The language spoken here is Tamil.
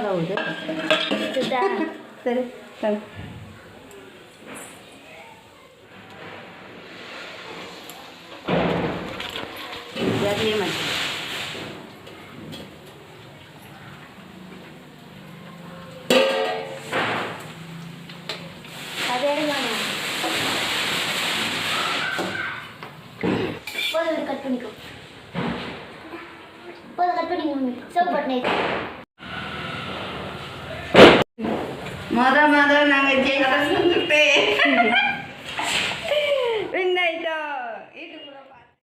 ஓடுதா சரி சரி அதே மாதிரி அதே கட் பண்ணிக்கோ கட் பண்ணிக்கோ சோப் பண்ணி மொதல் நாங்கள் ஜெயிக்கிறோம்